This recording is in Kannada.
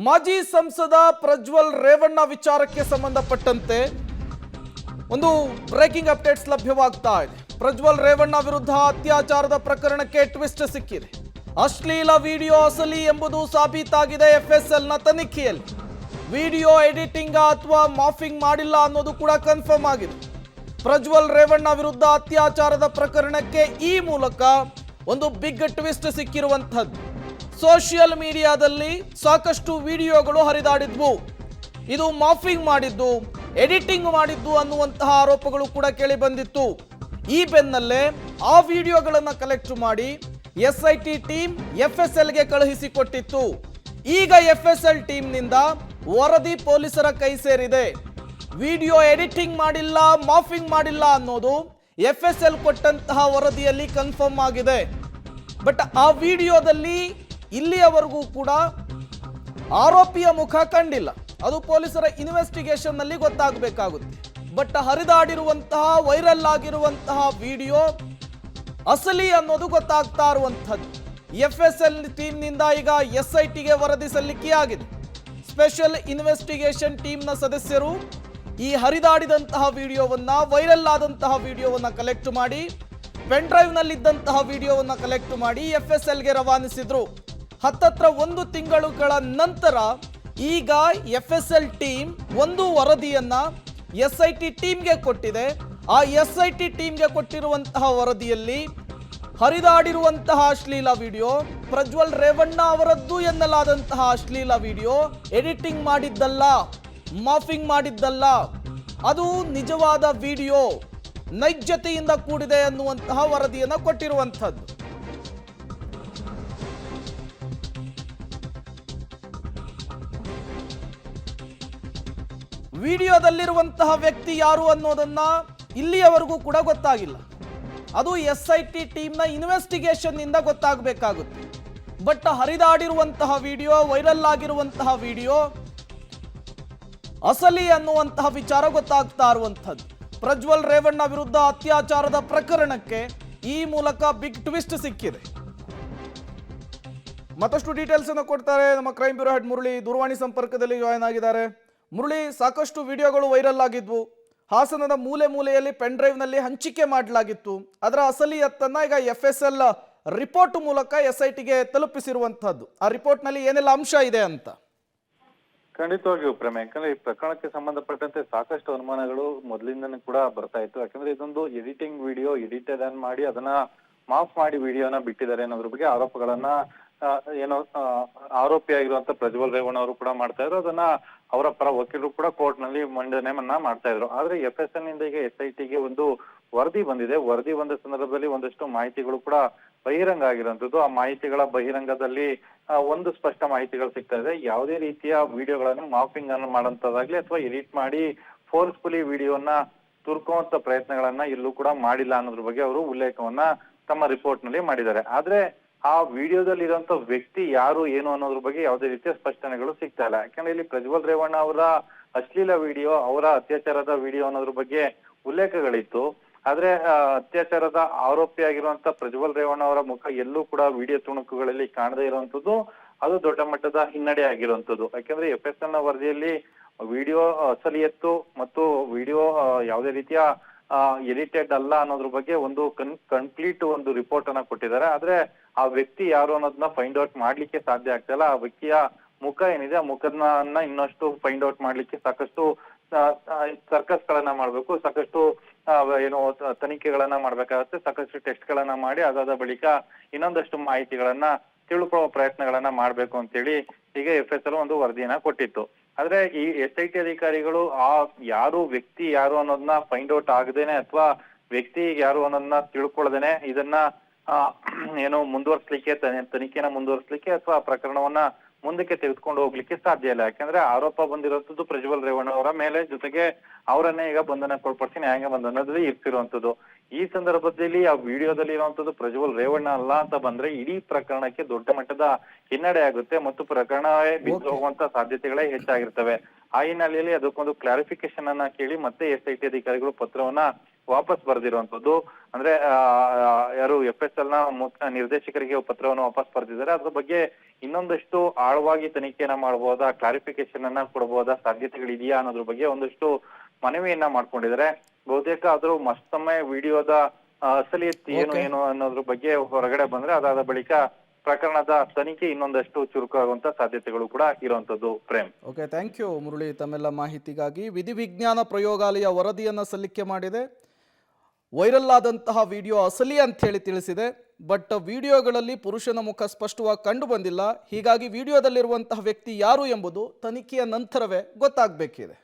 ಮಾಜಿ ಸಂಸದ ಪ್ರಜ್ವಲ್ ರೇವಣ್ಣ ವಿಚಾರಕ್ಕೆ ಸಂಬಂಧಪಟ್ಟಂತೆ ಒಂದು ಬ್ರೇಕಿಂಗ್ ಅಪ್ಡೇಟ್ಸ್ ಲಭ್ಯವಾಗ್ತಾ ಇದೆ. ಪ್ರಜ್ವಲ್ ರೇವಣ್ಣ ವಿರುದ್ಧ ಅತ್ಯಾಚಾರದ ಪ್ರಕರಣಕ್ಕೆ ಟ್ವಿಸ್ಟ್ ಸಿಕ್ಕಿದೆ. ಅಶ್ಲೀಲ ವಿಡಿಯೋ ಅಸಲಿ ಎಂಬುದು ಸಾಬೀತಾಗಿದೆ. ಎಫ್ಎಸ್ಎಲ್ನ ತನಿಖೆಯಲ್ಲಿ ವಿಡಿಯೋ ಎಡಿಟಿಂಗ್ ಅಥವಾ ಮಾಫಿಂಗ್ ಮಾಡಿಲ್ಲ ಅನ್ನೋದು ಕೂಡ ಕನ್ಫರ್ಮ್ ಆಗಿದೆ. ಪ್ರಜ್ವಲ್ ರೇವಣ್ಣ ವಿರುದ್ಧ ಅತ್ಯಾಚಾರದ ಪ್ರಕರಣಕ್ಕೆ ಈ ಮೂಲಕ ಒಂದು ಬಿಗ್ ಟ್ವಿಸ್ಟ್ ಸಿಕ್ಕಿರುವಂತದ್ದು. ಸೋಷಿಯಲ್ ಮೀಡಿಯಾದಲ್ಲಿ ಸಾಕಷ್ಟು ವಿಡಿಯೋಗಳು ಹರಿದಾಡಿದ್ವು. ಇದು ಮಾಫಿಂಗ್ ಮಾಡಿದ್ದು, ಎಡಿಟಿಂಗ್ ಮಾಡಿದ್ದು ಅನ್ನುವಂತಹ ಆರೋಪಗಳು ಕೂಡ ಕೇಳಿ ಬಂದಿತ್ತು. ಈ ಬೆನ್ನಲ್ಲೇ ಆ ವಿಡಿಯೋಗಳನ್ನು ಕಲೆಕ್ಟ್ ಮಾಡಿ ಎಸ್ಐಟಿ ಟೀಮ್ ಎಫ್ಎಸ್ಎಲ್ಗೆ ಕಳುಹಿಸಿಕೊಟ್ಟಿತ್ತು. ಈಗ ಎಫ್ಎಸ್ಎಲ್ ಟೀಮ್ನಿಂದ ವರದಿ ಪೊಲೀಸರ ಕೈ ಸೇರಿದೆ. ವಿಡಿಯೋ ಎಡಿಟಿಂಗ್ ಮಾಡಿಲ್ಲ, ಮಾಫಿಂಗ್ ಮಾಡಿಲ್ಲ ಅನ್ನೋದು ಎಫ್ಎಸ್ಎಲ್ ಕೊಟ್ಟಂತಹ ವರದಿಯಲ್ಲಿ ಕನ್ಫರ್ಮ್ ಆಗಿದೆ. ಬಟ್ ಆ ವಿಡಿಯೋದಲ್ಲಿ ಇಲ್ಲಿಯವರೆಗೂ ಕೂಡ ಆರೋಪಿಯ ಮುಖ ಕಂಡಿಲ್ಲ. ಅದು ಪೊಲೀಸರ ಇನ್ವೆಸ್ಟಿಗೇಷನ್ ನಲ್ಲಿ ಗೊತ್ತಾಗಬೇಕಾಗುತ್ತೆ. ಬಟ್ ಹರಿದಾಡಿರುವಂತಹ ವೈರಲ್ ಆಗಿರುವಂತಹ ವಿಡಿಯೋ ಅಸಲಿ ಅನ್ನೋದು ಗೊತ್ತಾಗ್ತಾ ಇರುವಂಥದ್ದು. ಎಫ್ಎಸ್ಎಲ್ ಟೀಮ್ನಿಂದ ಈಗ ಎಸ್ಐಟಿಗೆ ವರದಿ ಸಲ್ಲಿಕೆ ಆಗಿದೆ. ಸ್ಪೆಷಲ್ ಇನ್ವೆಸ್ಟಿಗೇಷನ್ ಟೀಮ್ನ ಸದಸ್ಯರು ಈ ಹರಿದಾಡಿದಂತಹ ವಿಡಿಯೋವನ್ನ, ವೈರಲ್ ಆದಂತಹ ವಿಡಿಯೋವನ್ನ ಕಲೆಕ್ಟ್ ಮಾಡಿ, ಪೆನ್ ಡ್ರೈವ್ ನಲ್ಲಿದ್ದಂತಹ ವಿಡಿಯೋವನ್ನ ಕಲೆಕ್ಟ್ ಮಾಡಿ ಎಫ್ಎಸ್ಎಲ್ಗೆ ರವಾನಿಸಿದ್ರು. ಹತ್ತತ್ರ 1 ತಿಂಗಳುಗಳ ನಂತರ ಈಗ ಎಫ್ಎಸ್ಎಲ್ ಟೀಮ್ ಒಂದು ವರದಿಯನ್ನ ಎಸ್ಐಟಿ ಟೀಮ್ಗೆ ಕೊಟ್ಟಿದೆ. ಆ ಎಸ್ಐಟಿ ಟೀಮ್ಗೆ ಕೊಟ್ಟಿರುವಂತಹ ವರದಿಯಲ್ಲಿ ಹರಿದಾಡಿರುವಂತಹ ಅಶ್ಲೀಲ ವಿಡಿಯೋ, ಪ್ರಜ್ವಲ್ ರೇವಣ್ಣ ಅವರದ್ದು ಎನ್ನಲಾದಂತಹ ಅಶ್ಲೀಲ ವಿಡಿಯೋ ಎಡಿಟಿಂಗ್ ಮಾಡಿದ್ದಲ್ಲ, ಮಾಫಿಂಗ್ ಮಾಡಿದ್ದಲ್ಲ, ಅದು ನಿಜವಾದ ವಿಡಿಯೋ, ನೈಜತೆಯಿಂದ ಕೂಡಿದೆ ಅನ್ನುವಂತಹ ವರದಿಯನ್ನ ಕೊಟ್ಟಿರುವಂಥದ್ದು. ವಿಡಿಯೋದಲ್ಲಿರುವಂತಹ ವ್ಯಕ್ತಿ ಯಾರು ಅನ್ನೋದನ್ನ ಇಲ್ಲಿಯವರೆಗೂ ಕೂಡ ಗೊತ್ತಾಗಿಲ್ಲ. ಅದು ಎಸ್ಐಟಿ ಟೀಮ್ನ ಇನ್ವೆಸ್ಟಿಗೇಷನ್ ಇಂದ ಗೊತ್ತಾಗಬೇಕಾಗುತ್ತೆ. ಬಟ್ ಹರಿದಾಡಿರುವಂತಹ ವಿಡಿಯೋ, ವೈರಲ್ ಆಗಿರುವಂತಹ ವಿಡಿಯೋ ಅಸಲಿ ಅನ್ನುವಂತಹ ವಿಚಾರ ಗೊತ್ತಾಗ್ತಾ ಇರುವಂಥದ್ದು. ಪ್ರಜ್ವಲ್ ರೇವಣ್ಣ ವಿರುದ್ಧ ಅತ್ಯಾಚಾರದ ಪ್ರಕರಣಕ್ಕೆ ಈ ಮೂಲಕ ಬಿಗ್ ಟ್ವಿಸ್ಟ್ ಸಿಕ್ಕಿದೆ. ಮತ್ತಷ್ಟು ಡೀಟೇಲ್ಸ್ ಅನ್ನು ಕೊಡ್ತಾರೆ ನಮ್ಮ ಕ್ರೈಮ್ ಬ್ಯೂರೋ ಹೆಡ್ ಮುರಳಿ. ದೂರವಾಣಿ ಸಂಪರ್ಕದಲ್ಲಿ ಜಾಯ್ನ್ ಆಗಿದ್ದಾರೆ. ಮುರಳಿ, ಸಾಕಷ್ಟು ವಿಡಿಯೋಗಳು ವೈರಲ್ ಆಗಿದ್ವು. ಹಾಸನದ ಮೂಲೆ ಮೂಲೆಯಲ್ಲಿ ಪೆನ್ ಡ್ರೈವ್ ನಲ್ಲಿ ಹಂಚಿಕೆ ಮಾಡಲಾಗಿತ್ತು. ಅದರ ಅಸಲಿಯತ್ತನ್ನ ಈಗ ಎಫ್ಎಸ್ಎಲ್ ರಿಪೋರ್ಟ್ ಮೂಲಕ ಎಸ್ಐಟಿಗೆ ತಲುಪಿಸಿರುವಂತಹದ್ದು. ಆ ರಿಪೋರ್ಟ್ ನಲ್ಲಿ ಏನೆಲ್ಲ ಅಂಶ ಇದೆ ಅಂತ? ಖಂಡಿತವಾಗಿಯೂ ಪ್ರೇಮ, ಯಾಕಂದ್ರೆ ಈ ಪ್ರಕರಣಕ್ಕೆ ಸಂಬಂಧಪಟ್ಟಂತೆ ಸಾಕಷ್ಟು ಅನುಮಾನಗಳು ಮೊದಲಿಂದನೂ ಕೂಡ ಬರ್ತಾ ಇತ್ತು. ಯಾಕಂದ್ರೆ ಇದೊಂದು ಎಡಿಟಿಂಗ್ ವಿಡಿಯೋ, ಎಡಿಟೆಡ್ ಅನ್ ಮಾಡಿ ಅದನ್ನ ಮಾಫ್ ಮಾಡಿ ವಿಡಿಯೋನ ಬಿಟ್ಟಿದ್ದಾರೆ ಅನ್ನೋದ್ರ ಬಗ್ಗೆ ಆರೋಪಗಳನ್ನ ಆರೋಪಿಯಾಗಿರುವಂತ ಪ್ರಜ್ವಲ್ ರೇವಣ್ಣ ಅವರು ಕೂಡ ಮಾಡ್ತಾ ಇದ್ರು. ಅದನ್ನ ಅವರ ಪರ ವಕೀಲರು ಕೂಡ ಕೋರ್ಟ್ ನಲ್ಲಿ ಮಂಡನೆಯನ್ನ ಮಾಡ್ತಾ ಇದ್ರು. ಆದ್ರೆ ಎಫ್ಎಸ್ಎಲ್ ನಿಂದ ಈಗ ಎಸ್ಐಟಿಗೆ ಒಂದು ವರದಿ ಬಂದಿದೆ. ವರದಿ ಬಂದ ಸಂದರ್ಭದಲ್ಲಿ ಒಂದಷ್ಟು ಮಾಹಿತಿಗಳು ಕೂಡ ಬಹಿರಂಗ ಆಗಿರುವಂತದ್ದು. ಆ ಮಾಹಿತಿಗಳ ಬಹಿರಂಗದಲ್ಲಿ ಒಂದು ಸ್ಪಷ್ಟ ಮಾಹಿತಿಗಳು ಸಿಗ್ತಾ ಇದೆ. ಯಾವುದೇ ರೀತಿಯ ವಿಡಿಯೋಗಳನ್ನು ಮಾಫಿಂಗ್ ಅನ್ನು ಮಾಡುವಂತದ್ದಾಗ್ಲಿ ಅಥವಾ ಎಡಿಟ್ ಮಾಡಿ ಫೋರ್ಸ್ಫುಲಿ ವಿಡಿಯೋನ ತುರ್ಕುವಂತ ಪ್ರಯತ್ನಗಳನ್ನ ಇಲ್ಲೂ ಕೂಡ ಮಾಡಿಲ್ಲ ಅನ್ನೋದ್ರ ಬಗ್ಗೆ ಅವರು ಉಲ್ಲೇಖವನ್ನ ತಮ್ಮ ರಿಪೋರ್ಟ್ ನಲ್ಲಿ ಮಾಡಿದ್ದಾರೆ. ಆದ್ರೆ ಆ ವಿಡಿಯೋದಲ್ಲಿ ಇರುವಂತ ವ್ಯಕ್ತಿ ಯಾರು ಏನು ಅನ್ನೋದ್ರ ಬಗ್ಗೆ ಯಾವುದೇ ರೀತಿಯ ಸ್ಪಷ್ಟನೆಗಳು ಸಿಗ್ತಾ ಇಲ್ಲ. ಯಾಕಂದ್ರೆ ಇಲ್ಲಿ ಪ್ರಜ್ವಲ್ ರೇವಣ್ಣ ಅವರ ಅಶ್ಲೀಲ ವಿಡಿಯೋ, ಅವರ ಅತ್ಯಾಚಾರದ ವಿಡಿಯೋ ಅನ್ನೋದ್ರ ಬಗ್ಗೆ ಉಲ್ಲೇಖಗಳಿತ್ತು. ಆದ್ರೆ ಅತ್ಯಾಚಾರದ ಆರೋಪಿಯಾಗಿರುವಂತ ಪ್ರಜ್ವಲ್ ರೇವಣ್ಣ ಅವರ ಮುಖ ಎಲ್ಲೂ ಕೂಡ ವಿಡಿಯೋ ತುಣುಕುಗಳಲ್ಲಿ ಕಾಣದೇ ಇರುವಂತದ್ದು ಅದು ದೊಡ್ಡ ಮಟ್ಟದ ಹಿನ್ನಡೆ ಆಗಿರುವಂತದ್ದು. ಯಾಕಂದ್ರೆ ಎಫ್ಎಸ್ಎಲ್ ನ ವರದಿಯಲ್ಲಿ ವಿಡಿಯೋ ಅಸಲಿಯತ್ತು ಮತ್ತು ವಿಡಿಯೋ ಯಾವುದೇ ರೀತಿಯ ಎಡಿಟೆಡ್ ಅಲ್ಲ ಅನ್ನೋದ್ರ ಬಗ್ಗೆ ಒಂದು ಕಂಪ್ಲೀಟ್ ಒಂದು ರಿಪೋರ್ಟ್ ಅನ್ನ ಕೊಟ್ಟಿದ್ದಾರೆ. ಆದ್ರೆ ಆ ವ್ಯಕ್ತಿ ಯಾರು ಅನ್ನೋದನ್ನ ಫೈಂಡ್ ಔಟ್ ಮಾಡ್ಲಿಕ್ಕೆ ಸಾಧ್ಯ ಆಗ್ತಾ ಇಲ್ಲ. ಆ ವ್ಯಕ್ತಿಯ ಮುಖ ಏನಿದೆ, ಆ ಮುಖದನ್ನ ಇನ್ನಷ್ಟು ಫೈಂಡ್ ಔಟ್ ಮಾಡ್ಲಿಕ್ಕೆ ಸಾಕಷ್ಟು ಸರ್ಕಸ್ ಗಳನ್ನ ಮಾಡ್ಬೇಕು, ಸಾಕಷ್ಟು ತನಿಖೆಗಳನ್ನ ಮಾಡ್ಬೇಕಾಗತ್ತೆ, ಸಾಕಷ್ಟು ಟೆಸ್ಟ್ ಗಳನ್ನ ಮಾಡಿ ಅದಾದ ಬಳಿಕ ಇನ್ನೊಂದಷ್ಟು ಮಾಹಿತಿಗಳನ್ನ ತಿಳ್ಕೊಳ್ಳೋ ಪ್ರಯತ್ನಗಳನ್ನ ಮಾಡ್ಬೇಕು ಅಂತೇಳಿ ಈಗ ಎಫ್ಎಸ್ಎಲ್ ಒಂದು ವರದಿಯನ್ನ ಕೊಟ್ಟಿತ್ತು. ಆದ್ರೆ ಈ ಎಸ್ಐಟಿ ಅಧಿಕಾರಿಗಳು ಆ ವ್ಯಕ್ತಿ ಯಾರು ಅನ್ನೋದನ್ನ ಫೈಂಡ್ ಔಟ್ ಆಗದೇನೆ ಅಥವಾ ವ್ಯಕ್ತಿ ಯಾರು ಅನ್ನೋದನ್ನ ತಿಳ್ಕೊಳ್ದೇನೆ ಇದನ್ನ ಮುಂದುವರ್ಸ್ಲಿಕ್ಕೆ, ತನಿಖೆನ ಮುಂದುವರ್ಸ್ಲಿಕ್ಕೆ ಅಥವಾ ಪ್ರಕರಣವನ್ನ ಮುಂದಕ್ಕೆ ತೆಗೆದುಕೊಂಡು ಹೋಗ್ಲಿಕ್ಕೆ ಸಾಧ್ಯ ಇಲ್ಲ. ಯಾಕಂದ್ರೆ ಆರೋಪ ಬಂದಿರುವಂತದ್ದು ಪ್ರಜ್ವಲ್ ರೇವಣ್ಣ ಅವರ ಮೇಲೆ, ಜೊತೆಗೆ ಅವರನ್ನೇ ಈಗ ಬಂಧನಕ್ಕೊಳಪಡಿಸಿ ನ್ಯಾಯಾಂಗ ಬಂಧನದಲ್ಲಿ ಇರ್ತಿರುವಂತದ್ದು. ಈ ಸಂದರ್ಭದಲ್ಲಿ ಆ ವಿಡಿಯೋದಲ್ಲಿ ಇರುವಂತದ್ದು ಪ್ರಜ್ವಲ್ ರೇವಣ್ಣ ಅಲ್ಲ ಅಂತ ಬಂದ್ರೆ ಇಡೀ ಪ್ರಕರಣಕ್ಕೆ ದೊಡ್ಡ ಮಟ್ಟದ ಹಿನ್ನಡೆ ಆಗುತ್ತೆ ಮತ್ತು ಪ್ರಕರಣವೇ ಬಿದ್ದು ಹೋಗುವಂತ ಸಾಧ್ಯತೆಗಳೇ ಹೆಚ್ಚಾಗಿರ್ತವೆ. ಆ ಹಿನ್ನೆಲೆಯಲ್ಲಿ ಅದಕ್ಕೊಂದು ಕ್ಲಾರಿಫಿಕೇಶನ್ ಅನ್ನ ಕೇಳಿ ಮತ್ತೆ SIT ಅಧಿಕಾರಿಗಳು ಪತ್ರವನ್ನ ವಾಪಸ್ ಬರೆದಿರುವಂತದ್ದು. ಅಂದ್ರೆ ಯಾರು FSL ನ ಮುಖ್ಯ ನಿರ್ದೇಶಕರಿಗೆ ಪತ್ರವನ್ನು ವಾಪಸ್ ಬರೆದಿದ್ದಾರೆ. ಅದ್ರ ಬಗ್ಗೆ ಇನ್ನೊಂದಷ್ಟು ಆಳವಾಗಿ ತನಿಖೆಯನ್ನ ಮಾಡಬಹುದಾ, ಕ್ಲಾರಿಫಿಕೇಶನ್ ಅನ್ನ ಕೊಡಬಹುದಾ, ಸಾಧ್ಯತೆಗಳಿದೆಯಾ ಅನ್ನೋದ್ರ ಬಗ್ಗೆ ಒಂದಷ್ಟು ಮನವಿಯನ್ನ ಮಾಡ್ಕೊಂಡಿದ್ದಾರೆ. ಬಹುತೇಕ ಆದ್ರೂ ಮತ್ತೊಮ್ಮೆ ವಿಡಿಯೋದ ಅಸಲಿಯತ್ ಏನು ಅನ್ನೋದ್ರ ಬಗ್ಗೆ ಹೊರಗಡೆ ಬಂದ್ರೆ ಅದಾದ ಬಳಿಕ ಪ್ರಕರಣದ ತನಿಖೆ ಇನ್ನೊಂದಷ್ಟು ಚುರುಕಾಗುವಂತ ಸಾಧ್ಯತೆಗಳು ಕೂಡ ಇರುವಂತದ್ದು. Prem. Okay, thank you Murali ತಮ್ಮೆಲ್ಲ ಮಾಹಿತಿಗಾಗಿ. ವಿಧಿವಿಜ್ಞಾನ ಪ್ರಯೋಗಾಲಯ ವರದಿಯನ್ನು ಸಲ್ಲಿಕೆ ಮಾಡಿದೆ. ವೈರಲ್ ಆದಂತಹ ವಿಡಿಯೋ ಅಸಲಿ ಅಂತ ಹೇಳಿ ತಿಳಿಸಿದೆ. ಬಟ್ ವಿಡಿಯೋಗಳಲ್ಲಿ ಪುರುಷನ ಮುಖ ಸ್ಪಷ್ಟವಾಗಿ ಕಂಡು ಬಂದಿಲ್ಲ. ಹೀಗಾಗಿ ವಿಡಿಯೋದಲ್ಲಿರುವಂತಹ ವ್ಯಕ್ತಿ ಯಾರು ಎಂಬುದು ತನಿಖೆಯ ನಂತರವೇ ಗೊತ್ತಾಗಬೇಕಿದೆ.